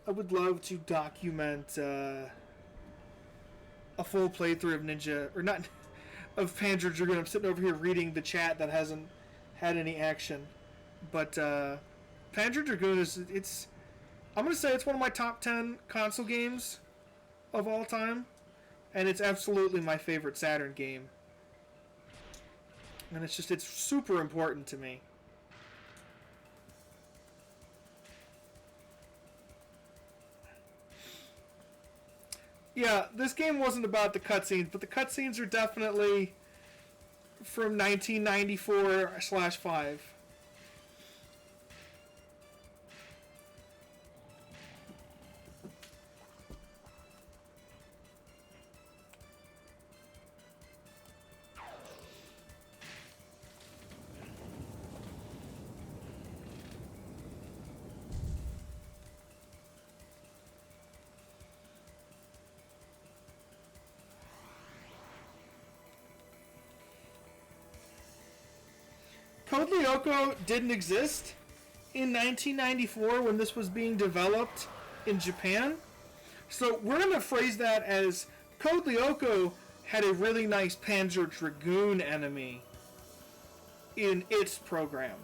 I would love to document a full playthrough of Ninja, or not, of Panzer Dragoon. I'm sitting over here reading the chat that hasn't had any action. But Panzer Dragoon is, I'm going to say it's one of my top 10 console games of all time. And it's absolutely my favorite Saturn game. And it's super important to me. Yeah, this game wasn't about the cutscenes, but the cutscenes are definitely from 1994/5. Code Lyoko didn't exist in 1994 when this was being developed in Japan. So we're going to phrase that as Code Lyoko had a really nice Panzer Dragoon enemy in its program.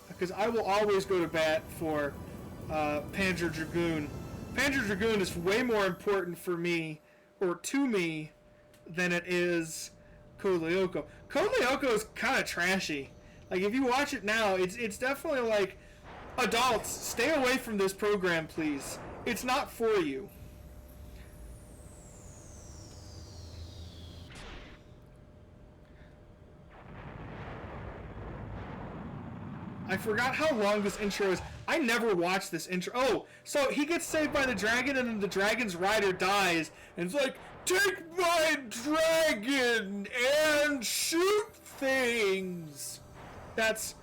Because I will always go to bat for Panzer Dragoon. Panzer Dragoon is way more important for me, or to me, than it is Code Lyoko. Code Lyoko is kind of trashy. Like, if you watch it now, it's definitely like, adults, stay away from this program, please. It's not for you. I forgot how long this intro is. I never watched this intro. Oh, so he gets saved by the dragon, and then the dragon's rider dies, and it's like, take my dragon and shoot things. That's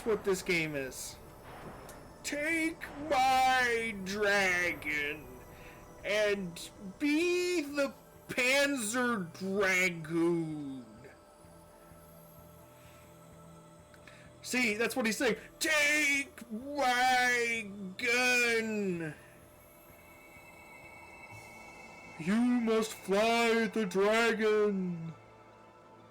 what this game is. Take my dragon and be the Panzer Dragoon. See, that's what he's saying. Take my gun. You must fly the dragon.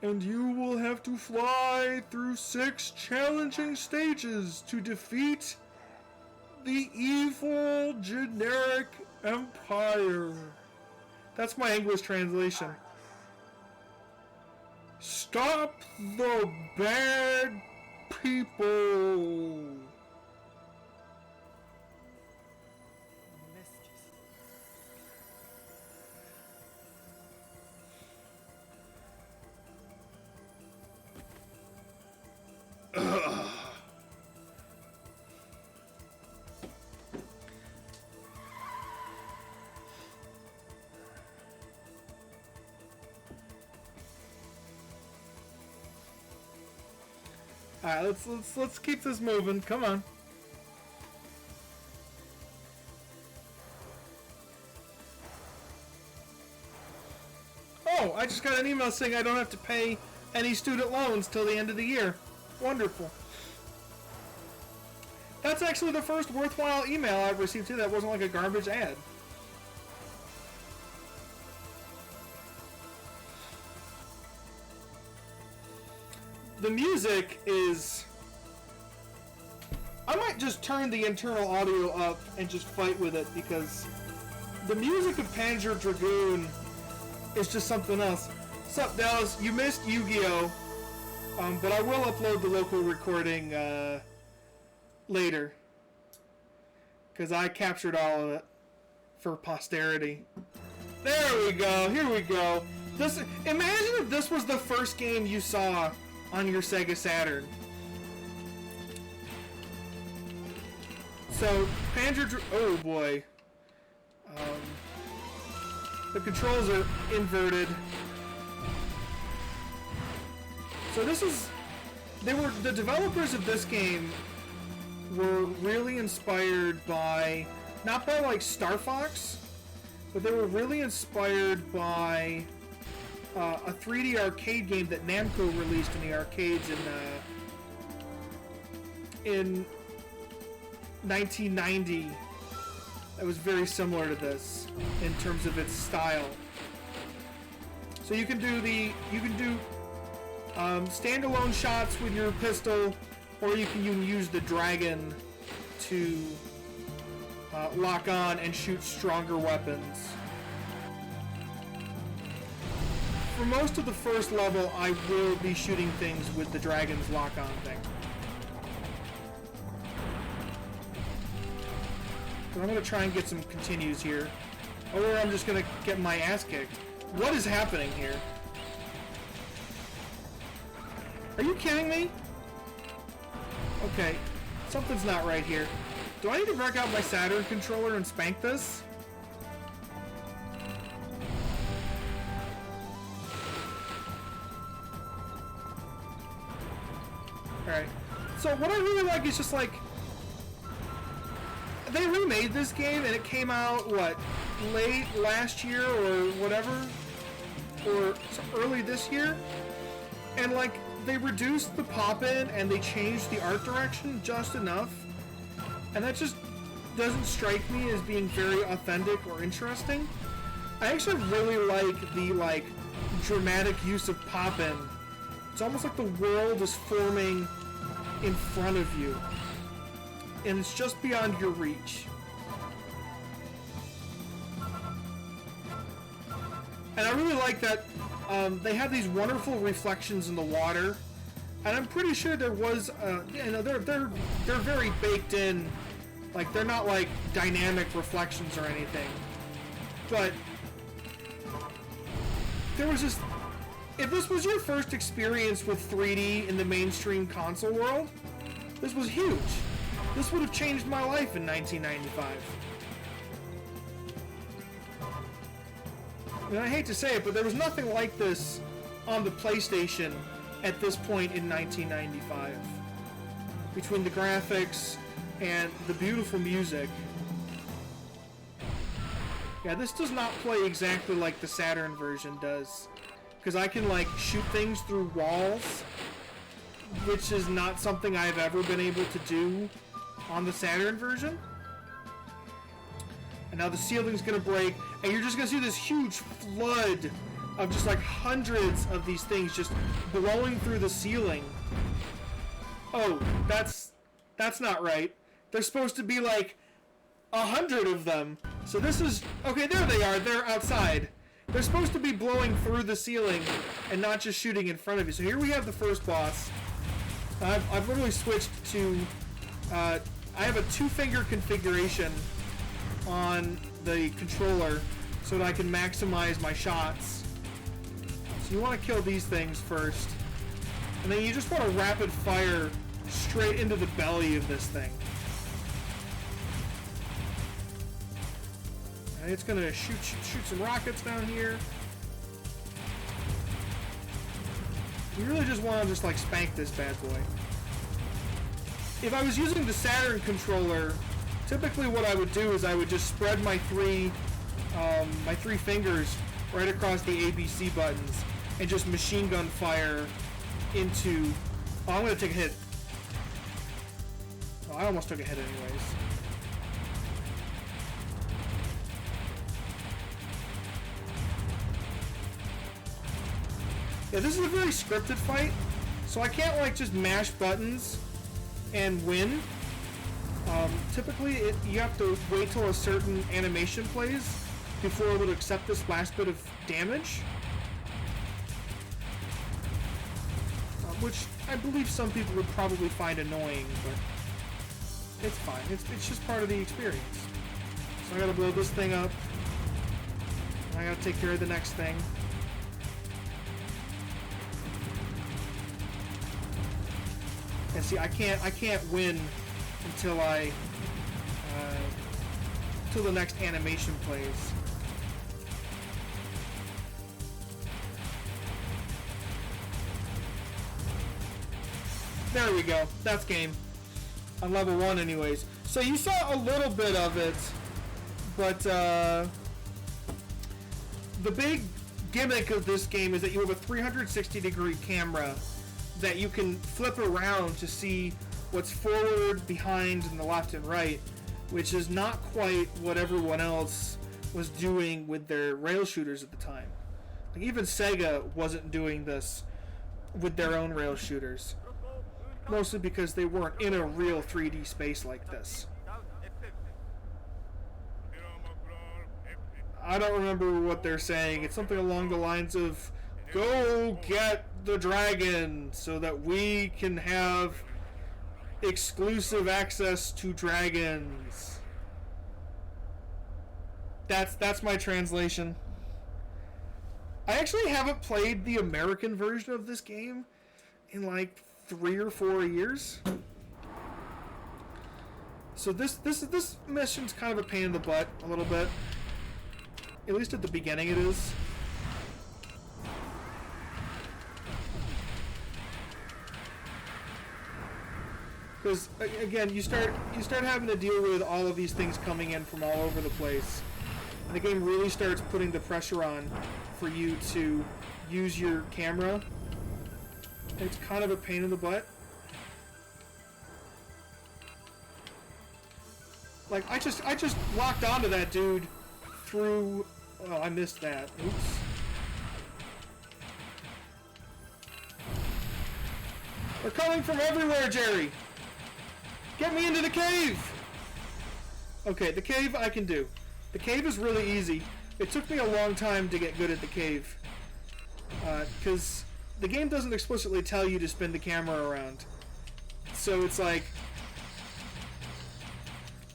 And you will have to fly through 6 challenging stages to defeat the evil generic empire. That's my English translation. Stop the bad people. Alright, let's keep this moving. Come on. Oh, I just got an email saying I don't have to pay any student loans till the end of the year. Wonderful. That's actually the first worthwhile email I've received too. That wasn't like a garbage ad. The music is... I might just turn the internal audio up and just fight with it, because the music of Panzer Dragoon is just something else. What's up, Dallas? You missed Yu-Gi-Oh! But I will upload the local recording later, because I captured all of it for posterity. There we go. Here we go. Imagine if this was the first game you saw on your Sega Saturn. So, oh boy. The controls are inverted. So the developers of this game were really inspired by, not by like Star Fox, but they were really inspired by a 3D arcade game that Namco released in the arcades in 1990 that was very similar to this in terms of its style. So you can do standalone shots with your pistol, or you can use the Dragon to lock on and shoot stronger weapons. For most of the first level, I will be shooting things with the Dragon's lock-on thing. But I'm going to try and get some continues here. Or I'm just going to get my ass kicked. What is happening here? Are you kidding me? Okay, something's not right here. Do I need to break out my Saturn controller and spank this? Alright, so what I really like is just like, they remade this game and it came out, what, late last year or whatever, or early this year, and like, they reduced the pop-in and they changed the art direction just enough, and that just doesn't strike me as being very authentic or interesting. I actually really like the, like, dramatic use of pop-in. It's almost like the world is forming in front of you, and it's just beyond your reach. And I really like that they have these wonderful reflections in the water, and I'm pretty sure there was, you know, they're very baked in, like they're not like dynamic reflections or anything, but there was this. If this was your first experience with 3D in the mainstream console world, this was huge. This would have changed my life in 1995. And I hate to say it, but there was nothing like this on the PlayStation at this point in 1995. Between the graphics and the beautiful music. Yeah, this does not play exactly like the Saturn version does. Because I can, like, shoot things through walls, which is not something I've ever been able to do on the Saturn version. And now the ceiling's gonna break, and you're just gonna see this huge flood of just, like, hundreds of these things just blowing through the ceiling. Oh, that's not right. There's supposed to be, like, 100 of them. So this is... Okay, there they are. They're outside. They're supposed to be blowing through the ceiling and not just shooting in front of you. So here we have the first boss. I've literally switched to... I have a 2-finger configuration on the controller so that I can maximize my shots. So you want to kill these things first. And then you just want to rapid fire straight into the belly of this thing. It's gonna shoot some rockets down here. You really just want to just like spank this bad boy. If I was using the Saturn controller, typically what I would do is I would just spread my three fingers right across the ABC buttons and just machine gun fire into... Oh, I'm gonna take a hit. Oh, I almost took a hit anyways. Yeah, this is a very scripted fight, so I can't like just mash buttons and win. Typically, you have to wait till a certain animation plays before it will accept this last bit of damage. Which I believe some people would probably find annoying, but it's fine. It's just part of the experience. So I gotta blow this thing up. And I gotta take care of the next thing. And see, I can't win until till the next animation plays. There we go. That's game. On level 1 anyways. So you saw a little bit of it, but the big gimmick of this game is that you have a 360-degree camera that you can flip around to see what's forward, behind, and the left and right, which is not quite what everyone else was doing with their rail shooters at the time. Like even Sega wasn't doing this with their own rail shooters, mostly because they weren't in a real 3D space like this. I don't remember what they're saying. It's something along the lines of, go get the dragon so that we can have exclusive access to dragons. That's my translation. I actually haven't played the American version of this game in like 3 or 4 years. So this mission's kind of a pain in the butt a little bit. At least at the beginning it is. Because again, you start having to deal with all of these things coming in from all over the place, and the game really starts putting the pressure on for you to use your camera. It's kind of a pain in the butt. Like I just locked onto that dude through. Oh, I missed that. Oops. They're coming from everywhere, Jerry. Get me into the cave! Okay, the cave I can do. The cave is really easy. It took me a long time to get good at the cave. Because the game doesn't explicitly tell you to spin the camera around. So it's like,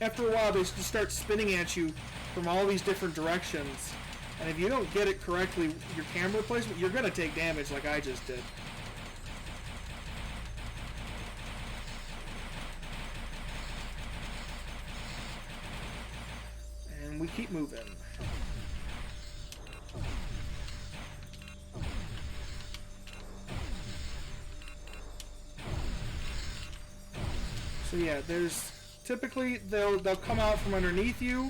after a while they just start spinning at you from all these different directions. And if you don't get it correctly, your camera placement, you're going to take damage like I just did. And we keep moving. So yeah, there's typically they'll come out from underneath you,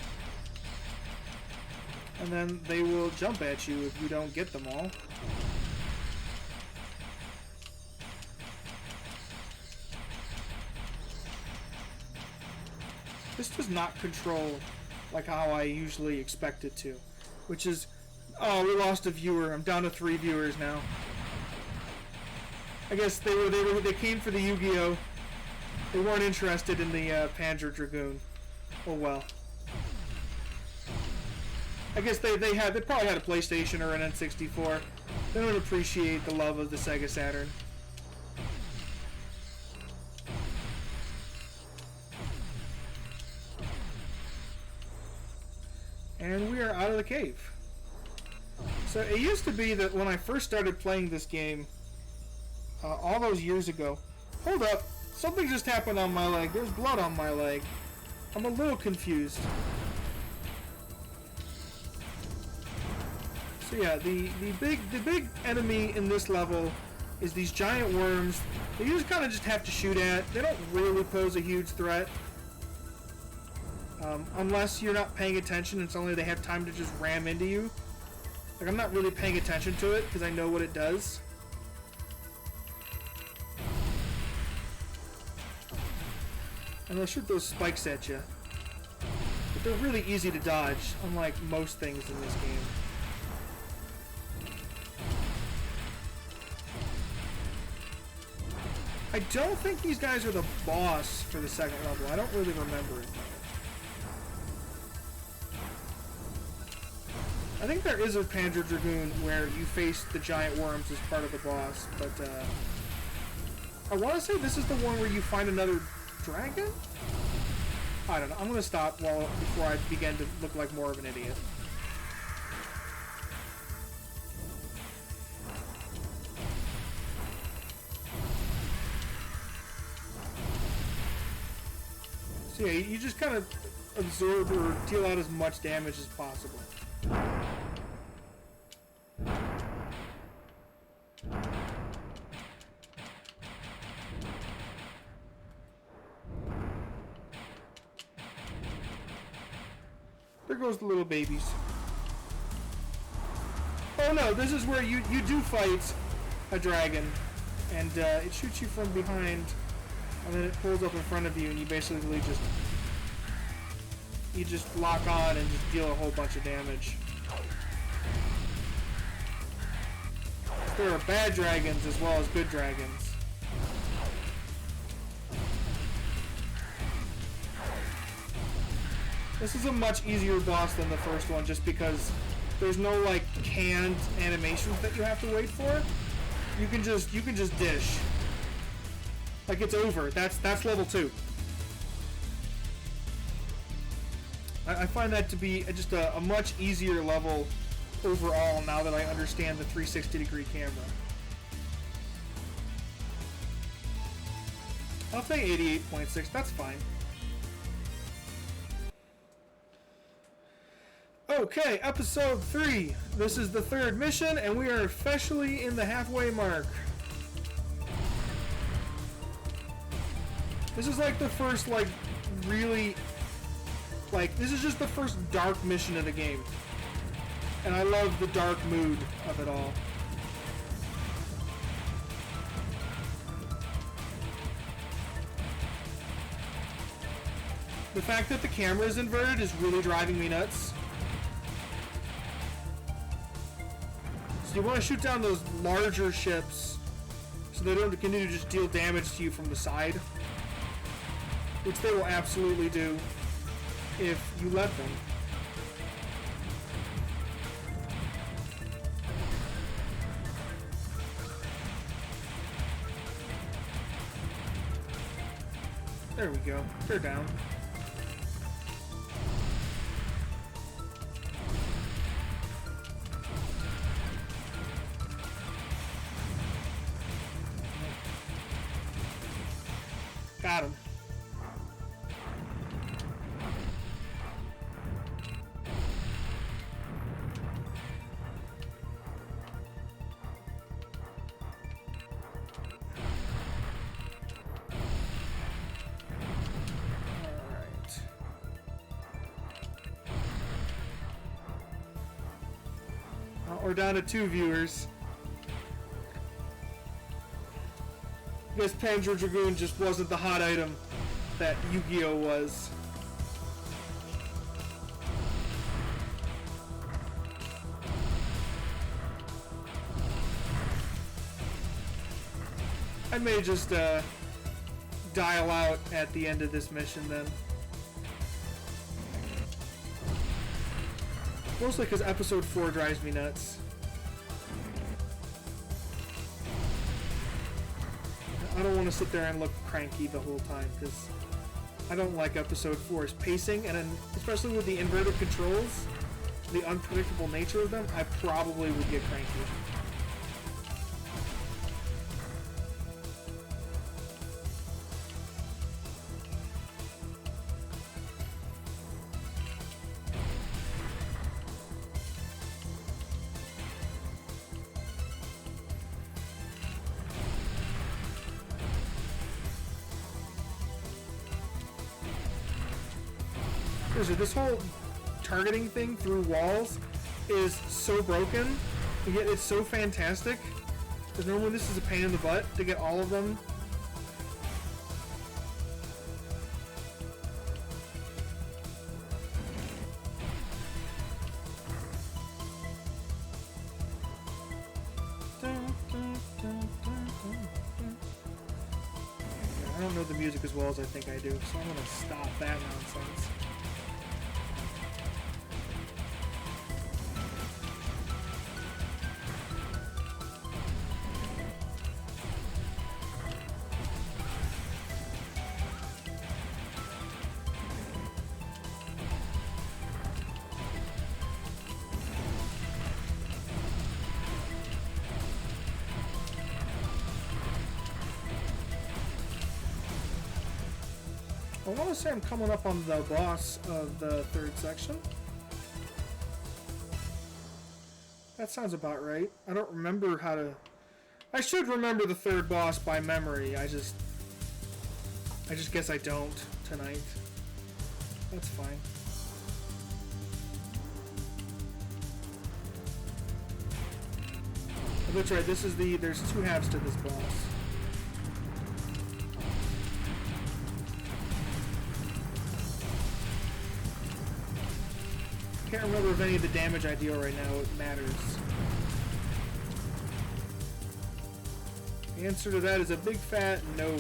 and then they will jump at you if you don't get them all. This does not control like how I usually expect it to, which is, oh, we lost a viewer. I'm down to 3 viewers now. I guess they came for the Yu-Gi-Oh! They weren't interested in the Panzer Dragoon. Oh well. I guess they probably had a PlayStation or an N64. They don't appreciate the love of the Sega Saturn. And we are out of the cave. So it used to be that when I first started playing this game, all those years ago. Hold up, something just happened on my leg. There's blood on my leg. I'm a little confused. So yeah, the big enemy in this level is these giant worms that you just kind of just have to shoot at. They don't really pose a huge threat. Unless you're not paying attention and suddenly they have time to just ram into you. Like, I'm not really paying attention to it because I know what it does. And they'll shoot those spikes at you. But they're really easy to dodge, unlike most things in this game. I don't think these guys are the boss for the second level. I don't really remember it. I think there is a Panzer Dragoon where you face the giant worms as part of the boss, but I want to say this is the one where you find another dragon? I don't know. I'm going to stop before I begin to look like more of an idiot. So yeah, you just kind of absorb or deal out as much damage as possible. There goes the little babies. Oh no, this is where you do fight a dragon, and it shoots you from behind And then it pulls up in front of you, and you basically just lock on and just deal a whole bunch of damage. There are bad dragons as well as good dragons. This is a much easier boss than the first one, just because there's no like canned animations that you have to wait for. You can just dish. Like it's over. That's level 2. I find that to be just a much easier level overall now that I understand the 360-degree camera. I'll take 88.6. That's fine. Okay, episode 3. This is the 3rd mission, and we are officially in the halfway mark. This is like the first, like, really, like, this is just the first dark mission of the game. And I love the dark mood of it all. The fact that the camera is inverted is really driving me nuts. So you want to shoot down those larger ships so they don't continue to just deal damage to you from the side. Which they will absolutely do if you let them. There we go. They're down. Got him. We're down to 2 viewers. I guess Panzer Dragoon just wasn't the hot item that Yu-Gi-Oh was. I may just dial out at the end of this mission then. Mostly because episode 4 drives me nuts. I don't want to sit there and look cranky the whole time because I don't like episode 4's pacing, and especially with the inverted controls, the unpredictable nature of them, I probably would get cranky. This whole targeting thing through walls is so broken, and yet it's so fantastic. Because normally this is a pain in the butt to get all of them. I don't know the music as well as I think I do, so I'm going to stop that nonsense. I want to say I'm coming up on the boss of the 3rd section. That sounds about right. I don't remember how to... I should remember the 3rd boss by memory. I just guess I don't tonight. That's fine. That's right, this is the... There's 2 halves to this boss. can't remember if any of the damage I deal right now matters. The answer to that is a big fat no.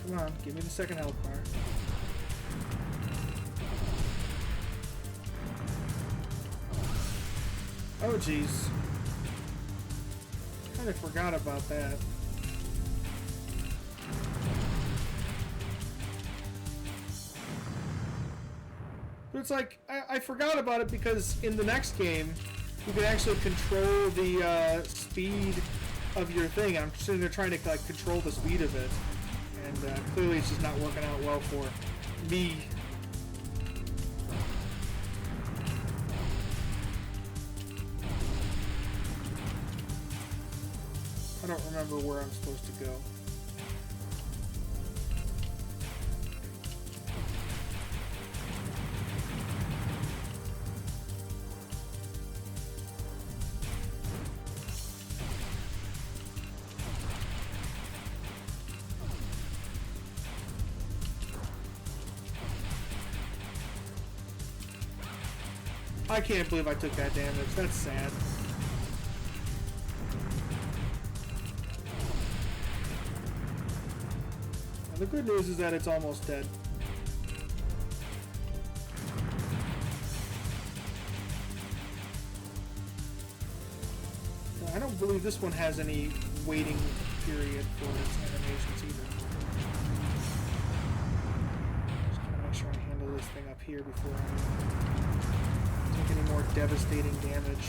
Come on, give me the second health bar. Oh jeez. Kinda forgot about that. But it's like, I forgot about it because in the next game, you can actually control the speed of your thing. I'm sitting there trying to like control the speed of it. And clearly it's just not working out well for me. I don't remember where I'm supposed to go. I can't believe I took that damage. That's sad. Now, the good news is that it's almost dead. I don't believe this one has any waiting period for its animations either. Just gotta make sure I handle this thing up here before I take any more devastating damage.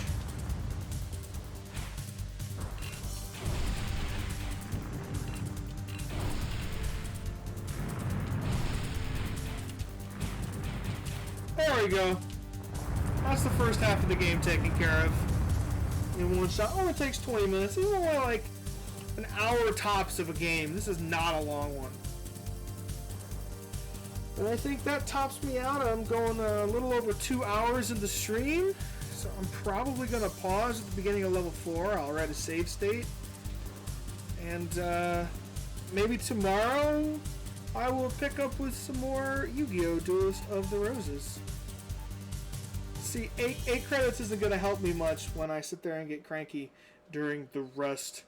There we go. That's the first half of the game taken care of in one shot. Oh, it takes 20 minutes. This is only like an hour tops of a game. This is not a long one. And I think that tops me out. I'm going a little over 2 hours in the stream. So I'm probably going to pause at the beginning of level 4. I'll write a save state. And maybe tomorrow I will pick up with some more Yu-Gi-Oh! Duelist of the Roses. See, 8 credits isn't going to help me much when I sit there and get cranky during the rest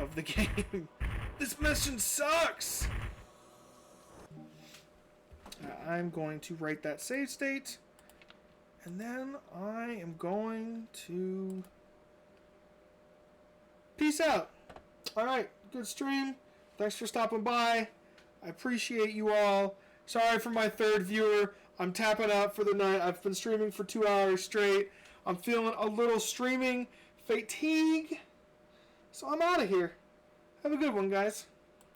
of the game. This mission sucks! I'm going to write that save state, and then I am going to peace out. Alright, good stream. Thanks for stopping by. I appreciate you all. Sorry for my third viewer. I'm tapping out for the night. I've been streaming for 2 hours straight. I'm feeling a little streaming fatigue. So I'm out of here. Have a good one, guys.